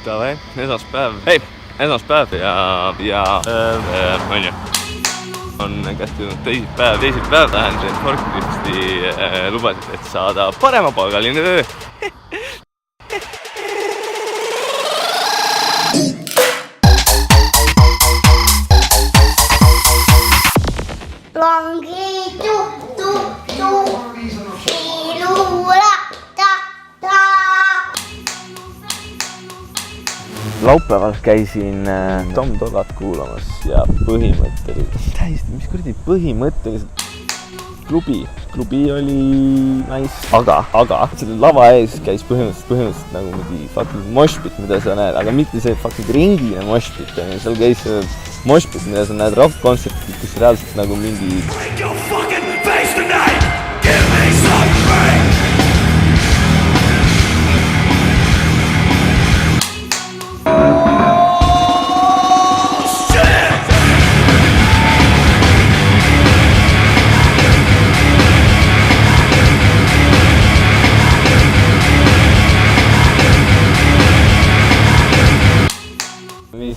Davai, esmaspäev ja on ju. On kästunud teisipäev tähendab, et Forklisti lubasid, et saada paremapalgaline töö. Laupäeval käisin Tom Togat kuulamas ja põhimõtteliselt, mis põhimõtteliselt klubi oli nice, aga selle lava ees käis põhimõtteliselt nagu mingi fucking moshpit, mida sa näed, aga mitte see fucking ringine moshpit, seal käis moshpit, mida sa näed rock-kontsertit, kus reaalselt nagu mingi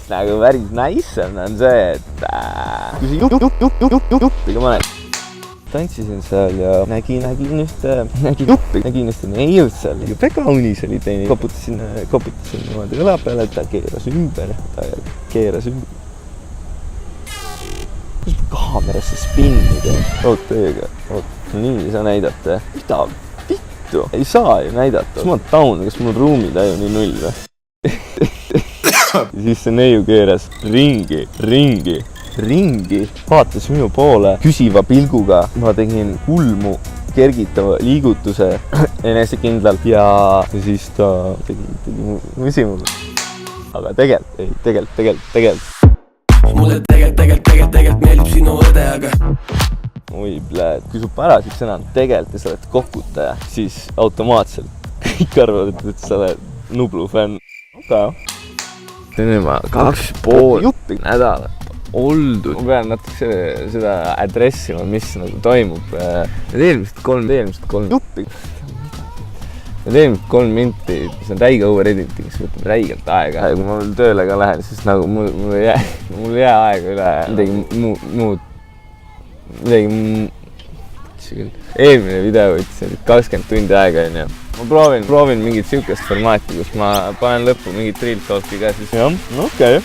nagu päris nice on see, et kui see juppiga paned. Tantsisin seal ja nägin ühte neiut seal. Jube kaunis oli teine. Koputasin niimoodi õla peale, et ta keeras ümber. Kus ma kaamerasse spinni teen? Oot, nii ei saa näidata. Mida vittu? Ei saa ju näidata. Kas ma taun, kas mul ruumitaju nii null või? Ja siis see neiu keeras ringi, vaatas minu poole küsiva pilguga. Ma tegin kulmu kergitava liigutuse enesekindlalt ja siis ta tegi musi mulle. Aga tegelikult. Mulle tegelikult meeldib sinu õde, aga oi, pläed, kui su pärasik sõna on tegelikult ja sa oled kokutaja, siis automaatselt kõik arvavad, et sa oled Nublu fänn. Okay. Nüüd ma 2,5 nädalat oldud. Ma pean natuke seda adressima, mis nagu toimub. Eelmised kolm juppi. Eelmised 3 minti, see on räige overediting, mis võtab räigelt aega. Kui ma tööle ka lähen, siis nagu mul ei jää aega üle midagi eelmine video võttis 20 tundi aega, onju. Ma proovin mingit siukest formaati, kus ma panen lõppu mingit real talki ka, siis jah, okei.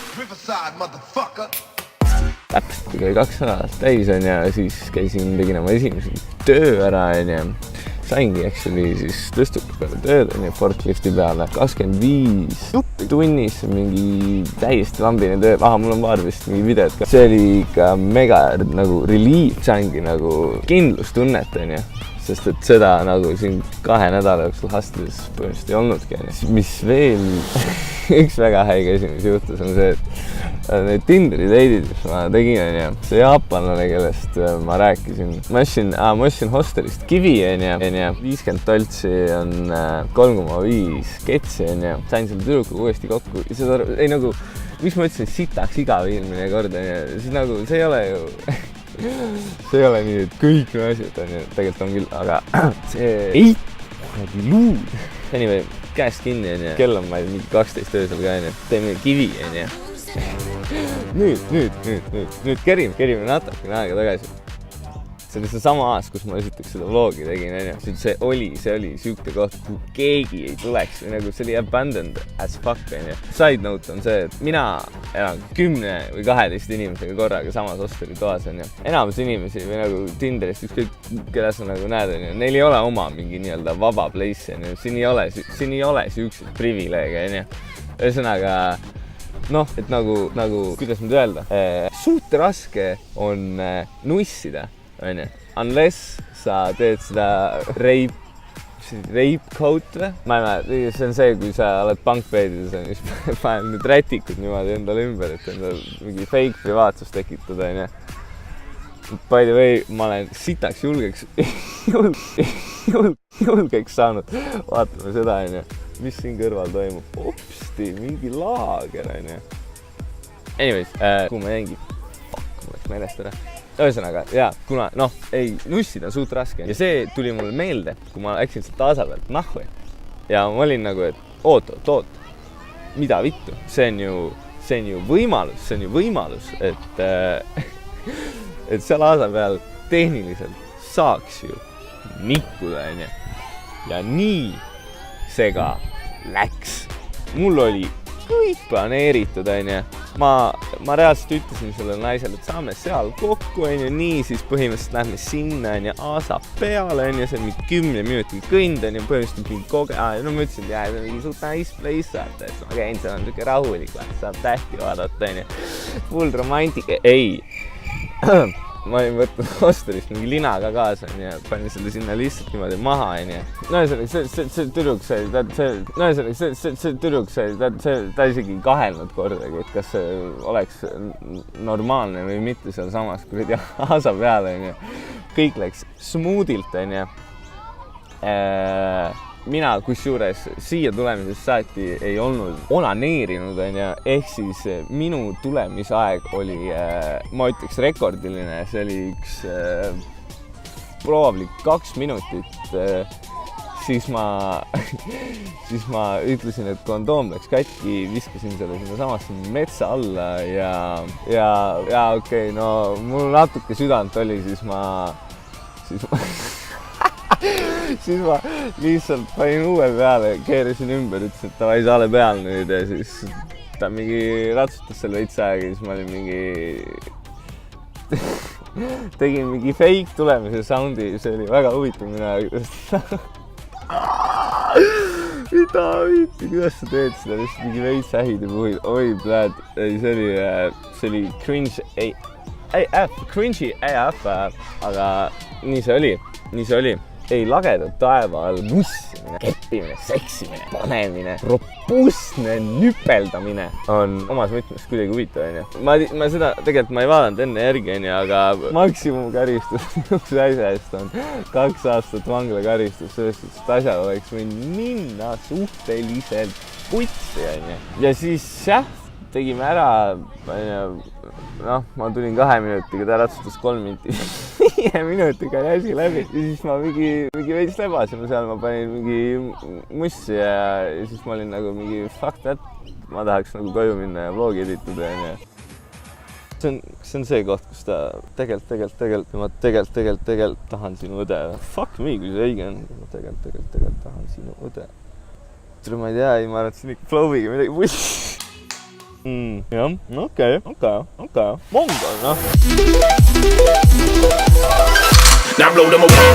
Täpselt, kui 2 nädalat täis on ja siis tegin oma esimese töö ära, onju. Saingi actually siis tõstuka peale tööd, onju, forklifti peale. 25 tunnis mingi täiesti lambine töö. Mul on paar vist mingi videod ka. See oli ikka mega nagu relief, saingi nagu kindlustunnet, onju. Sest et seda nagu siin 2 nädala jooksul hustles põhimõtteliselt ei olnudki. Mis veel üks väga häige asi, mis juhtus, on see, et need Tinderi date'id, mis ma tegin, onju. See jaapanlane, kellest ma rääkisin. Ma ostsin hostelist kivi, onju. 50 toltsi on 3,5 ketsi, onju. Sain selle tüdrukuga uuesti kokku. Ei nagu, mis ma ütlesin, sitaks igav eelmine kord, onju. Siis nagu, see ei ole ju... See ei ole nii, et kõik need asjad on ju, tegelikult on küll, aga see luud. Anyway, käest kinni on ju, kell on mingi 12 öösel ka on ju, teeme kivi on ju. Nüüd kerime natukene aega tagasi. See oli see sama aasta, kus ma esiteks seda vlogi tegin on ju. See oli siuke koht, kuhu keegi ei tuleks või nagu see oli abandoned as fuck on ju. Side note on see, et mina elan 10 või 12 inimesega korraga samas hosteli toas on ju. Enamus inimesi või nagu Tinderist ükskõik, keda sa nagu näed on ju, neil ei ole oma mingi nii-öelda vaba place on ju. Siin ei ole siukseid privileege on ju. Ühesõnaga, noh, et nagu, kuidas nüüd öelda, suht raske on nussida. Unless sa teed seda rape coat või? Ma ei mäleta, see on see, kui sa oled punkbeedides on, siis panen nüüd rätikud niimoodi endale ümber, et endale mingi fake privaatsus tekitada, on ju. By the way, ma olen sitaks julgeks saanud. Vaatame seda, on ju. Mis siin kõrval toimub? Opsti, mingi laager, on ju. Anyways, kuhu ma jängi? Fuck, ma läks meelest ära. Ühesõnaga, jaa, kuna, nussida on suht raske. Ja see tuli mulle meelde, kui ma läksin sealt taasa pealt nahvu. Ja ma olin nagu, et oot. mida vittu, see on ju võimalus, et et seal aasa peal tehniliselt saaks ju nikkuda, onju. Ja nii see ka läks. Mul oli kõik planeeritud, onju. Ma reaalselt ütlesin sellele naisele, et saame seal kokku, onju, nii siis põhimõtteliselt lähme sinna, onju, aasa peale, onju, see on mingi 10 minutil kõnd, onju, põhimõtteliselt mingi no ma ütlesin, et see on mingi suht nice place, vaata, et ma käin, see on siuke rahulik, saab tähti vaadata, onju. Full romantika, ei. Ma olin võtnud hostelist mingi linaga kaasa, onju, panin selle sinna lihtsalt niimoodi maha, onju. No see tüdruk sai, ta isegi kahelnud kordagi, et kas see oleks normaalne või mitte seal samas kuradi aasa peale, onju. Kõik läks smoothilt, onju. Mina kusjuures siia tulemisest saati ei olnud onaneerinud, onju, ehk siis minu tulemisaeg oli, ma ütleks rekordiline, see oli üks proovlik 2 minutit, siis ma ütlesin, et kondoom läks katki, viskasin selle sinna samasse metsa alla ja okei, no mul natuke südant oli, siis ma lihtsalt panin uue peale, keerasin ümber, ütlesin, et tavai, sa ole peal nüüd ja siis ta mingi ratsutas selle veits aega ja siis ma olin tegin mingi fake tulemise soundi, see oli väga huvitav minu aeg. Mida viiti, kuidas sa teed seda, lihtsalt mingi veits ähid ja puhid, oi pläd, see oli cringy AF, aga nii see oli. Ei, lagedad taeva all mussimine, keppimine, seksimine, panemine, robustne nüpeldamine on omas mõtmes kuidagi huvitav, onju. Ma seda tegelikult ma ei vaadanud enne järgi, onju, aga maksimumkaristus üks asja eest on 2 aastat vanglakaristus, sellest, et asjal oleks võinud minna suhteliselt putsi, onju. Ja siis tegime ära, noh, ma tulin 2 minutiga, ta ratsutas 3 minutit, 5 minutiga oli asi läbi. Ja siis ma mingi veits lebasime seal, ma panin mingi mussi ja siis ma olin nagu mingi fuck that, ma tahaks nagu koju minna ja vlogi editada. See on see koht, kus ta tegelikult, ma tegelikult tahan sinu õde. Fuck me, kui see õige on, ma tegelikult tahan sinu õde. Ma ei tea, ma arvan, et see on ikka flow'iga midagi pussi. Jah, okei. Mongol, noh. Now blow them away.